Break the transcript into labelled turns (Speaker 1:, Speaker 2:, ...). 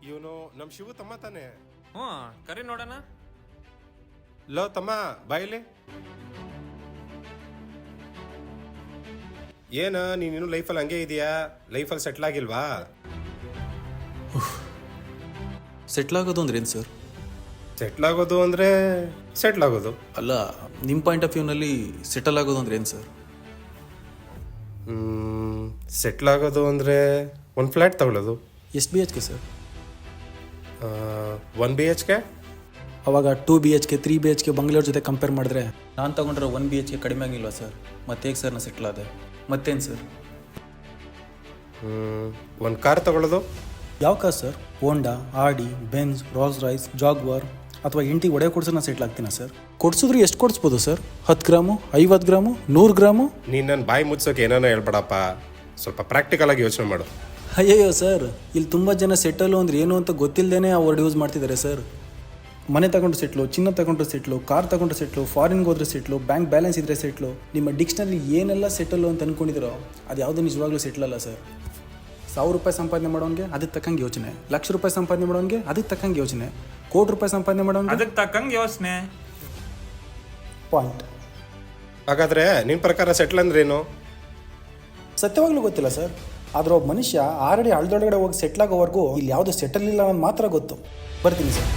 Speaker 1: ಇವನು ನಮ್ಮ ಶಿವು ತಮ್ಮ ತಾನೆ.
Speaker 2: ಹ್ಞೂ ಕರಿ ನೋಡೋಣ.
Speaker 1: ಲೋ ತಮ್ಮ ಬಾಯಿಲಿ. ಏನ ನೀನು ಲೈಫಲ್ಲಿ ಹಂಗೆ ಇದೆಯಾ? ಲೈಫಲ್ಲಿ ಸೆಟ್ಲ್ ಆಗಿಲ್ವಾ?
Speaker 3: ಸೆಟ್ಲ್ ಆಗೋದು ಅಂದ್ರೆ ಏನು ಸರ್?
Speaker 1: ಸೆಟ್ಲ್ ಆಗೋದು ಅಂದರೆ ಸೆಟ್ಲ್ ಆಗೋದು.
Speaker 3: ಅಲ್ಲ, ನಿಮ್ಮ ಪಾಯಿಂಟ್ ಆಫ್ ವ್ಯೂನಲ್ಲಿ ಸೆಟಲ್ ಆಗೋದು ಅಂದ್ರೆ ಏನು ಸರ್?
Speaker 1: ಸೆಟ್ಲ್ ಆಗೋದು ಅಂದರೆ ಒಂದು ಫ್ಲ್ಯಾಟ್ ತಗೊಳ್ಳೋದು.
Speaker 3: ಎಷ್ಟು BHK ಸರ್?
Speaker 1: 1 BHK.
Speaker 3: ಅವಾಗ 2 BHK 3 BHK ಬಂಗ್ಲೋರ್ ಜೊತೆ ಕಂಪೇರ್ ಮಾಡಿದ್ರೆ ನಾನು ತಗೊಂಡ್ರೆ 1 BHK ಕಡಿಮೆ ಆಗಿಲ್ವಾ ಸರ್? ಮತ್ತೆ ಹೇಗೆ ಸರ್ ನಾನು ಸೆಟ್ಲ್ ಆದೆ? ಮತ್ತೇನು ಸರ್?
Speaker 1: ಒಂದು ಕಾರ್ ತಗೊಳ್ಳೋದು.
Speaker 3: ಯಾವ ಕಾರ್ ಸರ್? ಹೋಂಡಾ, ಆಡಿ, ಬೆನ್ಸ್, ರೋಲ್ಸ್ ರಾಯ್ಸ್, ಜಾಗ್ವಾರ್ ಅಥವಾ ಇಂಟಿಗೆ ಒಡೆ ಕೊಡ್ಸೋ ನಾನು ಸೆಟ್ಲ್ ಆಗ್ತೀನ ಸರ್? ಕೊಡ್ಸಿದ್ರೆ ಎಷ್ಟು ಕೊಡಿಸ್ಬೋದು ಸರ್? 10 gram, 50 gram, 100 gram?
Speaker 1: ನೀನು ನನ್ನ ಬಾಯಿ ಮುಚ್ಚೋಕೆ ಏನೇನೋ ಹೇಳ್ಬೇಡಪ್ಪ, ಸ್ವಲ್ಪ ಪ್ರಾಕ್ಟಿಕಲ್ ಆಗಿ ಯೋಚನೆ ಮಾಡು.
Speaker 3: ಅಯ್ಯಯ್ಯೋ ಸರ್, ಇಲ್ಲಿ ತುಂಬ ಜನ ಸೆಟಲು ಅಂದ್ರೆ ಏನು ಅಂತ ಗೊತ್ತಿಲ್ಲದೇ ಆ ವರ್ಡ್ ಯೂಸ್ ಮಾಡ್ತಿದ್ದಾರೆ ಸರ್. ಮನೆ ತಗೊಂಡು ಸೆಟ್ಲು, ಚಿನ್ನ ತಗೊಂಡ್ರೆ ಸೆಟ್ಲು, ಕಾರ್ ತಗೊಂಡ್ರೆ ಸೆಟ್ಲು, ಫಾರಿನ್ಗೆ ಹೋದ್ರೆ ಸೆಟ್ಲು, ಬ್ಯಾಂಕ್ ಬ್ಯಾಲೆನ್ಸ್ ಇದ್ರೆ ಸೆಟ್ಲು. ನಿಮ್ಮ ಡಿಕ್ಷನರಿ ಏನೆಲ್ಲ ಸೆಟಲ್ಲು ಅಂತ ಅಂದ್ಕೊಂಡಿದ್ದೀರೋ ಅದು ಯಾವುದೂ ನಿಜವಾಗ್ಲೂ ಸೆಟ್ಲ್ ಅಲ್ಲ ಸರ್. 1000 ರೂಪಾಯಿ ಸಂಪಾದನೆ ಮಾಡೋಂಗೆ ಅದಕ್ಕೆ ತಕ್ಕಂಗೆ ಯೋಚನೆ, ಲಕ್ಷ ರೂಪಾಯಿ ಸಂಪಾದನೆ ಮಾಡೋಂಗೆ ಅದಕ್ಕೆ ತಕ್ಕಂಗೆ ಯೋಚನೆ, ಕೋಟಿ ರೂಪಾಯಿ ಸಂಪಾದನೆ ಮಾಡೋಂಗೆ
Speaker 2: ಅದಕ್ಕೆ ತಕ್ಕಂಗೆ ಯೋಚನೆ.
Speaker 3: ಪಾಯಿಂಟ್.
Speaker 1: ಹಾಗಾದರೆ ನಿನ್ನ ಪ್ರಕಾರ ಸೆಟ್ಲ್ ಅಂದ್ರೇನು?
Speaker 3: ಸತ್ಯವಾಗ್ಲೂ ಗೊತ್ತಿಲ್ಲ ಸರ್. ಆದ್ರೆ ಒಬ್ಬ ಮನುಷ್ಯ ಆಲ್ರೆಡಿ ಹಳ್ದೊಳಗಡೆ ಹೋಗಿ ಸೆಟ್ಲ್ ಆಗೋವರೆಗೂ ಇಲ್ಲಿ ಯಾವುದು ಸೆಟಲ್ ಇಲ್ಲ ಅನ್ನೋದು ಮಾತ್ರ ಗೊತ್ತು. ಬರ್ತೀನಿ ಸರ್.